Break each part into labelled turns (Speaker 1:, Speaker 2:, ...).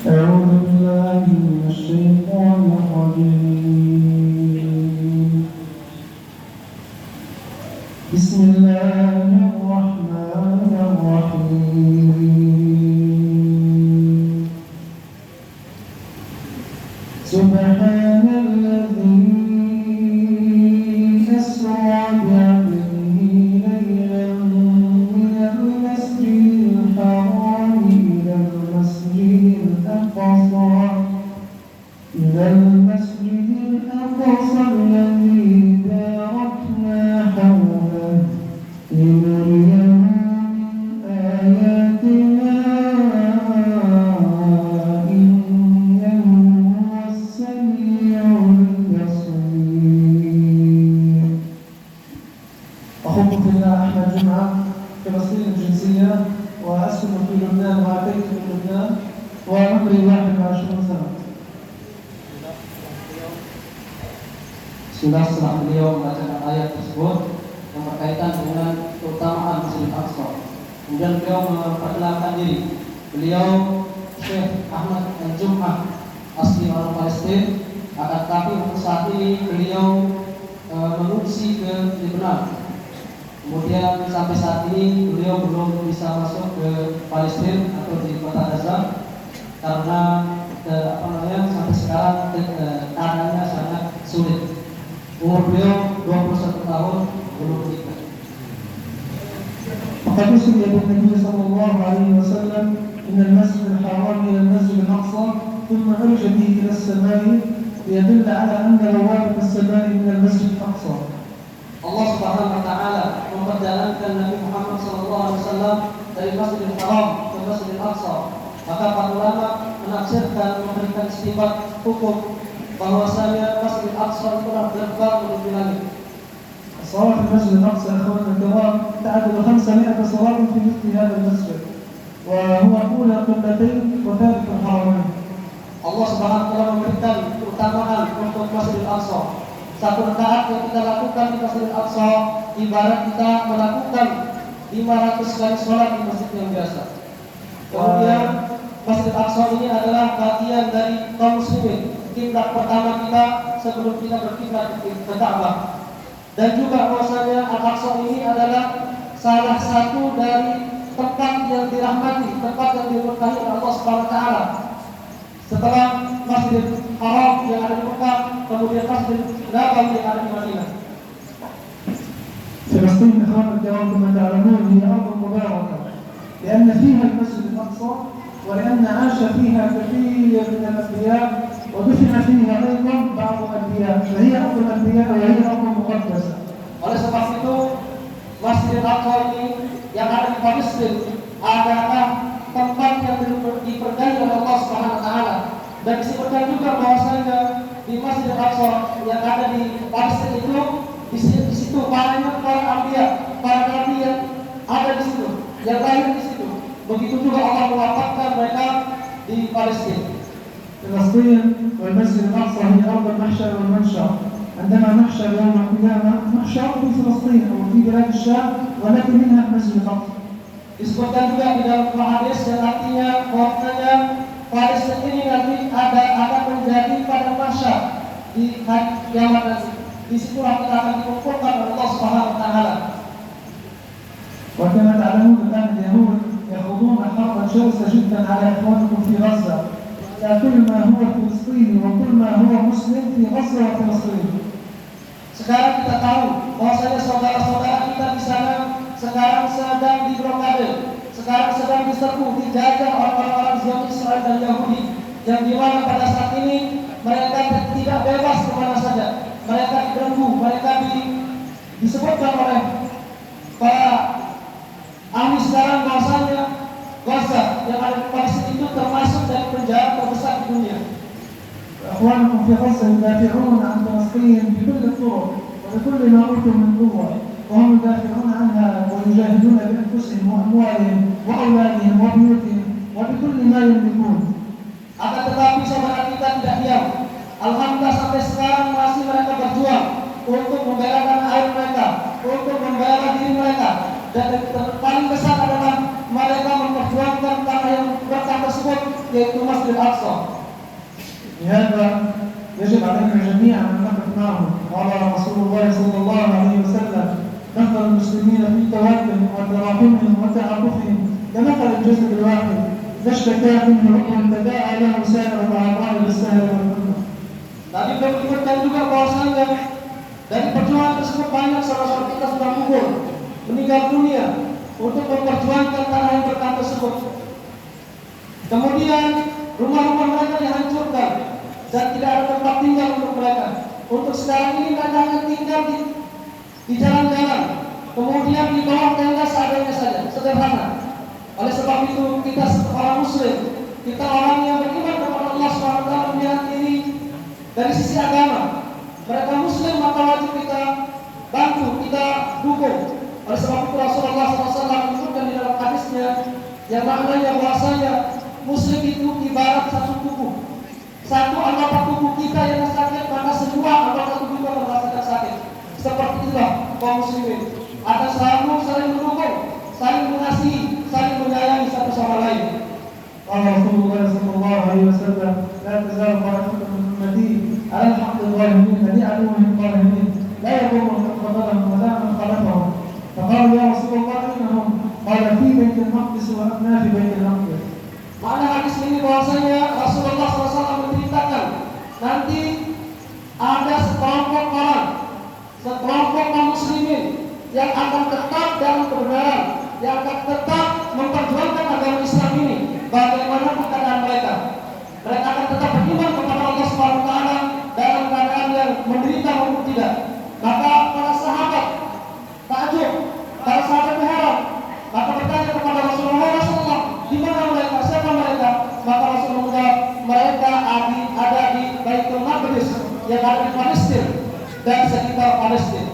Speaker 1: أعوذ بالله من الشيطان الرجيم. بسم الله الرحمن الرحيم. سبحان الذي أسرى بعبده ليلا من المسجد الحرام إلى المسجد الأقصى الذي باركنا حوله لنريه من آياتنا إنه هو السميع البصير. أخوكم في الله أحمد جمعة، فلسطين الجنسية، وأسكن في لبنان وأتيت من لبنان وعمري 21 سنة.
Speaker 2: Sudah setelah beliau membacakan ayat tersebut yang berkaitan dengan keutamaan Masjid Al-Aqsa, kemudian beliau memperkenalkan diri. Beliau Syekh Ahmad Al-Jum'ah, asli orang Palestina, akan tetapi untuk saat ini beliau mengungsi ke Lebanon. Kemudian sampai saat ini beliau belum bisa masuk ke Palestina atau di kota Gaza karena sampai sekarang keadaannya sangat sulit. Umur beliau 21 tahun, belum menikah.
Speaker 1: وقد أسري بالنبي صلى الله عليه وسلم من المسجد الحرام إلى المسجد الأقصى ثم عرج به إلى السماء ليدل على أن بوابة السماء من المسجد الأقصى.
Speaker 2: Allah Subhanahu wa taala memperjalankan Nabi Muhammad sallallahu alaihi wasallam dari Masjidil Haram ke Masjidil Aqsa. Maka para ulama menafsirkan, memberikan istifat hukum bahwasanya Masjidil Aqsa telah terbang menuju langit.
Speaker 1: الصلاة في المسجد الأقصى أخواننا الكرام تعدل 500 صلاة في مثل هذا المسجد، وهو أولى قبلتين وثالث الحرمين.
Speaker 2: Allah Subhanahu wa taala memberikan keutamaan untuk Masjidil Aqsa. Satu rakaat yang kita lakukan di Masjidil Aqsa ibarat kita melakukan 500 kali sholat di masjid yang biasa. Kemudian Masjidil Aqsa ini adalah bagian dari kaum muslimin, kiblat pertama kita sebelum kita berkiblat ke Ka'bah. Dan juga bahwasanya Al-Aqsa ini adalah salah satu dari tempat yang dirahmati, tempat yang diberkahi oleh Allah Subhanahu wa taala. Setelah Masjidil Haram yang ada di Mekah, kemudian Masjidil Nabawi yang ada di Madinah.
Speaker 1: فلسطين إخواننا الكرام كما تعلمون هي أرض مباركة لأن فيها المسجد الأقصى ولأن عاش فيها كثير من الأنبياء ودفن فيها أيضا بعض الأنبياء، فهي أرض الأنبياء وهي أرض مقدسة.
Speaker 2: Oleh sebab itu, Masjidil Aqsa ini yang ada di Palestina adalah tempat yang diberkahi oleh Allah Subhanahu wa taala. Dan disebutkan juga bahwasanya di Masjidil Aqsa yang ada di Palestina itu di situ banyak para anbiya, para nabi yang ada di situ, yang lahir di situ. Begitu juga Allah mewafatkan mereka di Palestina.
Speaker 1: فلسطين والمسجد الأقصى هي أرض المحشر والمنشر. عندما نحشر يوم القيامة نحشر في فلسطين أو في بلاد الشام ولكن منها المسجد الأقصى.
Speaker 2: Disebutkan juga di dalam hadis yang artinya bahwasanya Palestina ini nanti akan menjadi pada masa di hari kiamat nanti. Di situlah kita akan dikumpulkan oleh Allah Subhanahu wa taala.
Speaker 1: وكما تعلمون الآن اليهود يخوضون حربا شرسة جدا على إخوانكم في غزة، على كل ما هو فلسطيني وكل ما هو مسلم في غزة وفلسطين.
Speaker 2: Sekarang kita tahu bahwasanya saudara-saudara kita di sana sekarang sedang diblokade, sekarang sedang diserbu, dijajah oleh orang-orang Zionis Israel dan Yahudi, yang dimana pada saat ini mereka tidak bebas kemana saja, mereka dibelenggu, mereka disebutkan oleh para ahli sekarang bahwasanya Gaza yang ada di Palestina itu termasuk dari penjara terbesar di dunia.
Speaker 1: إخوانكم في غزة يدافعون عن فلسطين بكل الطرق وبكل ما أوتوا من قوة، وهم يدافعون عنها ويجاهدون بأنفسهم وأموالهم وأولادهم وبيوتهم وبكل ما يملكون.
Speaker 2: Akan tetapi saudara kita tidak diam. Alhamdulillah sampai sekarang masih mereka berjuang untuk membela air mereka, untuk membela diri mereka. Dan yang paling besar adalah mereka memperjuangkan tanah yang berkah tersebut yaitu Masjid Al-Aqsa.
Speaker 1: لهذا يجب علينا جميعا أن نقف معهم. قال رسول الله صلى الله عليه وسلم: مثل المسلمين في توادهم وتراحمهم وتعاطفهم كمثل الجسد الواحد إذا اشتكى منه عضو تداعى له سائر الأعضاء بالسهر والحمى.
Speaker 2: Nabi menyebutkan juga bahwasanya dari perjuangan tersebut banyak saudara-saudara kita sudah gugur, meninggal dunia untuk memperjuangkan tanah yang berkah tersebut. Kemudian rumah-rumah mereka dihancurkan dan tidak ada tempat tinggal untuk mereka. Untuk sekarang ini mereka hanya tinggal di jalan-jalan, kemudian di bawah tenda seadanya saja, sederhana. Oleh sebab itu kita orang Muslim, kita orang yang beriman kepada Allah SWT melihat ini dari sisi agama. Mereka Muslim maka wajib kita bantu, kita dukung. Oleh sebab itu Rasulullah SAW menyebutkan di dalam hadisnya yang maknanya bahwasanya Muslim itu ibarat satu tubuh. Satu anggota tubuh kita yang sakit, maka semua anggota tubuh kita merasakan sakit. Seperti itulah kaum muslimin. Ada selalu saling mendukung, saling mengasihi, saling menyayangi satu sama lain.
Speaker 1: قال رسول الله صلى الله عليه وسلم: لا تزال طائفة من أمتي على الحق الظاهرين لعدوهم الظاهرين لا يضرهم من خذلهم ولا من خلفهم. فقالوا: يا رسول الله أين هم؟ قال: في بيت المقدس وأبناء في بيت المقدس.
Speaker 2: Makna hadis ini bahwasanya Rasulullah SAW menceritakan nanti ada sekelompok orang, sekelompok kaum muslimin yang akan tetap dalam kebenaran, yang akan tetap memperjuangkan agama Islam ini bagaimanapun keadaan mereka. Mereka akan tetap beriman kepada Allah SWT dalam keadaan yang menderita maupun tidak. Maka para sahabat takjub, para sahabat berharap, maka bertanya kepada Rasulullah, di mana mereka? Siapa mereka? Maka Rasulullah, mereka ada di Baitul Maqdis yang ada di Palestina dan sekitar Palestina.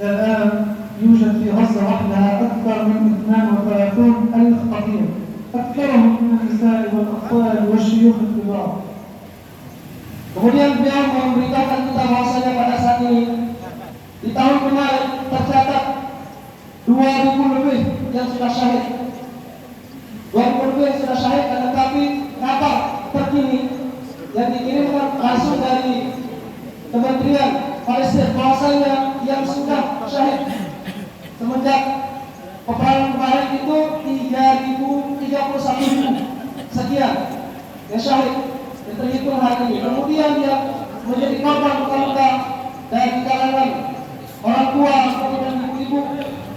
Speaker 1: الآن يوجد في غزة وحدها أكثر من 32,000 قتيل، أكثرهم من النساء والأطفال والشيوخ الكبار.
Speaker 2: Kemudian beliau memberitakan kita bahwasanya pada saat ini di tahun kemarin tercatat 2.000 lebih yang sudah syahid. 2.000 lebih yang sudah syahid, tetapi kabar terkini yang dikirimkan langsung dari Kementerian Palestina bahwasanya yang sudah syahid semenjak peperangan kemarin itu 31.000 sekian yang syahid yang terhitung hari ini. Kemudian yang menjadi korban luka-luka dari kalangan orang tua dan ibu-ibu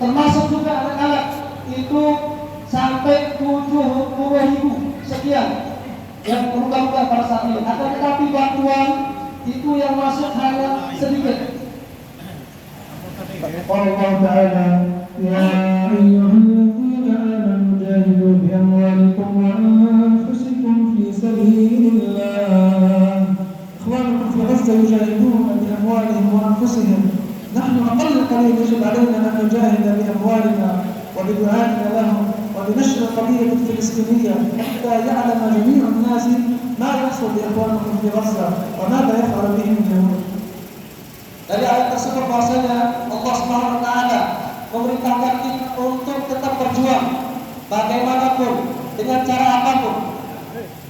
Speaker 2: termasuk juga anak-anak itu sampai 70.000 sekian yang luka-luka pada saat ini. Akan tetapi bantuan itu yang masuk hanya sedikit.
Speaker 1: قال الله تعالى: يا أيها الذين آمنوا جاهدوا بأموالكم وأنفسكم في سبيل الله. إخوانكم في غزة يجاهدون بأموالهم وأنفسهم. نحن أقل قليل يجب علينا أن نجاهد بأموالنا وبدعائنا لهم وبنشر القضية الفلسطينية حتى يعلم جميع الناس ما يحصل لإخوانكم في غزة وماذا يفعل بهم اليهود.
Speaker 2: Dari ayat tersebut bahwasanya Allah Subhanahu wa taala memerintahkan kita untuk tetap berjuang bagaimanapun dengan cara apapun.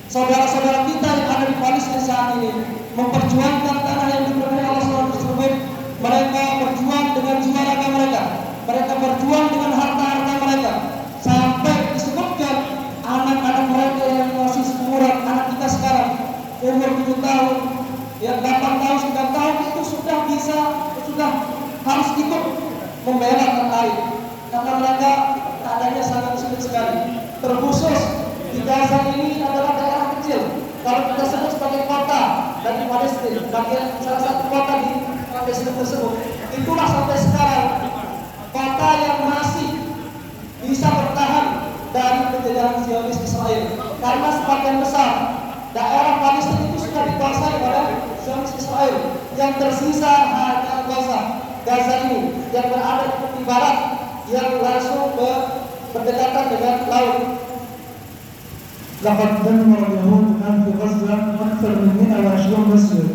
Speaker 2: Saudara-saudara kita yang ada di Palestina saat ini memperjuangkan tanah yang diberkahi Allah SWT tersebut. Mereka berjuang dengan jiwa raga mereka. Mereka berjuang dengan harta-harta mereka. Sampai disebutkan anak-anak mereka yang masih seumuran anak kita sekarang, umur 7 tahun, yang 8 tahun, 9 tahun itu sudah harus ikut membela tanah air. Karena mereka keadaannya sangat sulit sekali. Terkhusus di Gaza ini adalah daerah kecil. Kalau kita sebut sebagai kota dari Palestina, bagian salah satu kota di Palestina tersebut, itulah sampai sekarang kota yang masih bisa bertahan dari penjajahan Zionis Israel. Karena sebagian besar daerah Palestina itu sudah dikuasai oleh Zionis Israel. Yang tersisa hanya Gaza ini yang berada di tepi barat yang langsung berdekatan dengan laut.
Speaker 1: لقد دمر اليهود الآن في غزة أكثر من 120 مسجد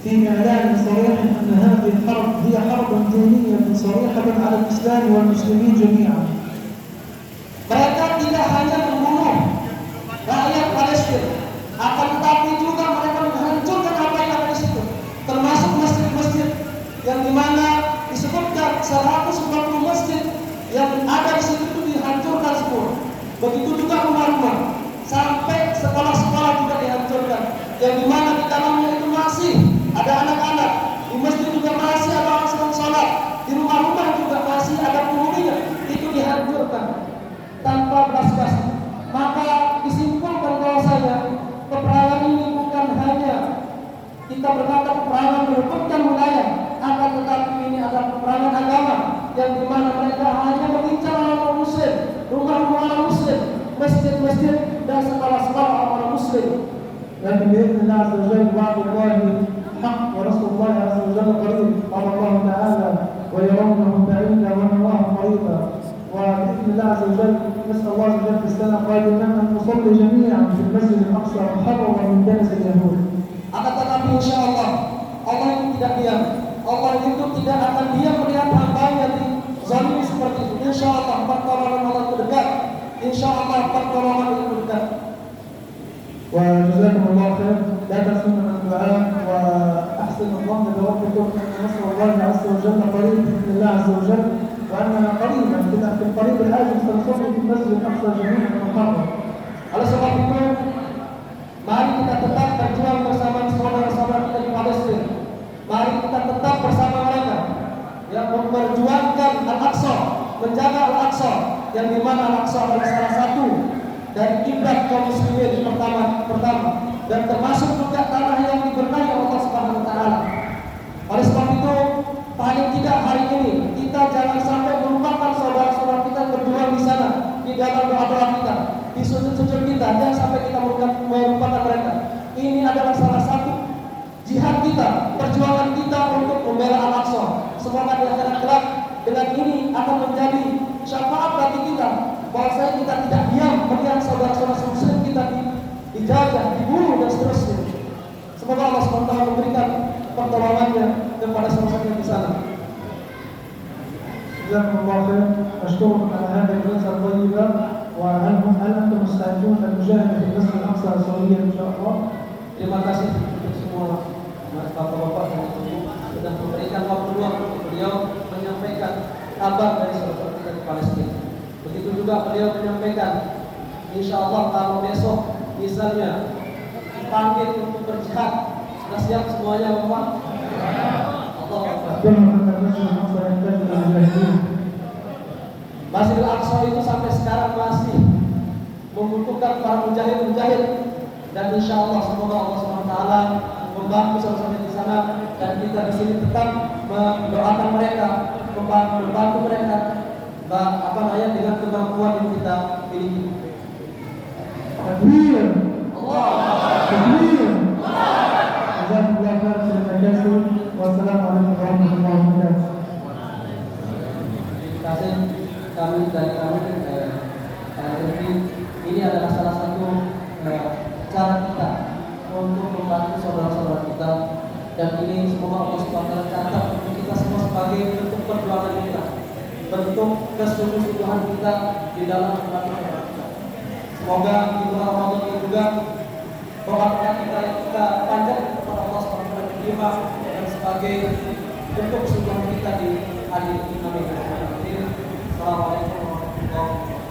Speaker 1: في إعلان صريح أن هذه الحرب هي حرب دينية صريحة على الإسلام والمسلمين جميعا.
Speaker 2: Mereka tidak hanya membunuh rakyat Palestina berkata peperangan merebutkan wilayah, akan tetapi ini adalah peperangan agama yang dimana mereka hanya mengincar orang muslim, rumah-rumah orang muslim, masjid-masjid dan sekolah-sekolah orang muslim.
Speaker 1: لكن بإذن الله عز وجل وعد الله حق ورسول الله عز وجل قريب. قال الله تعالى ويرونه بعيدا ونراه قريبا. وبإذن الله عز وجل نسأل الله عز وجل في السنة القادمة أن نصلي جميعا في المسجد الأقصى محررا من دنس اليهود.
Speaker 2: Akan tetapi insya Allah, Allah itu tidak diam. Allah itu tidak akan diam melihat hambanya dizalimi seperti itu. Insya Allah pertolongan Allah itu dekat. Insya Allah pertolongan itu dekat.
Speaker 1: وجزاكم الله خير. لا تنسوا من الدعاء وأحسن الظن بربكم أن نصر الله عز وجل قريب بإذن الله عز وجل، وأننا قريبا في القريب الآجل سنصلي في المسجد الأقصى جميعا محررا.
Speaker 2: Oleh sebab itu, mari kita tetap berjuang bersama saudara-saudara kita di Palestina. Mari kita tetap bersama mereka yang memperjuangkan Al-Aqsa, menjaga Al-Aqsa, yang dimana Al-Aqsa adalah salah satu dari kiblat kaum muslimin pertama dan termasuk juga tanah yang diberkahi Allah Subhanahu wa taala. Oleh sebab itu, paling tidak hari ini kita jangan sampai melupakan saudara-saudara kita yang berjuang di sana, di dalam doa-doa kita, di sujud-sujud kita, jangan sampai kita melupakan mereka. Ini adalah salah satu jihad kita, perjuangan kita untuk membela Al-Aqsa. Semoga di akhirat kelak dengan ini akan menjadi syafaat bagi kita, bahwasanya kita tidak diam melihat saudara-saudara muslim kita dijajah, dibunuh dan seterusnya. Semoga Allah SWT memberikan pertolongannya kepada saudara-saudara di sana.
Speaker 1: جزاكم الله خير. أشكركم على هذه الجلسة الطيبة. وهل أنتم مستعدون للمجاهدة في المسجد الأقصى سويا إن شاء الله؟
Speaker 2: Terima kasih untuk semua bapak-bapak yang sudah memberikan waktu luang untuk beliau menyampaikan kabar dari saudara kita di Palestina. Begitu juga beliau menyampaikan, insya Allah kalau besok misalnya dipanggil untuk berjihad, sudah siap semuanya bapak? Allah Akbar. Masjidil Aqsa itu sampai sekarang masih membutuhkan para mujahid-mujahid, dan insya Allah semoga Allah SWT membantu saudara di sana, dan kita di sini tetap mendoakan mereka, membantu mereka dengan kemampuan yang kita miliki.
Speaker 1: Takbir.
Speaker 2: Allah.
Speaker 1: Takbir. Jazakumullah khairan. Terima kasih. Wassalamualaikum warahmatullahi wabarakatuh.
Speaker 2: Terima kasih dari kami. Ini adalah salah satu cara kita untuk membantu saudara-saudara kita, dan ini semoga Allah SWT catat untuk kita semua sebagai bentuk perjuangan kita, bentuk kesungguh-sungguhan kita di dalam membantu saudara kita. Semoga di bulan Ramadan ini juga doa-doa kita yang kita panjatkan kepada Allah SWT diterima dan sebagai bentuk kesungguhan kita di hari ini. Amin. Assalamualaikum warahmatullahi wabarakatuh.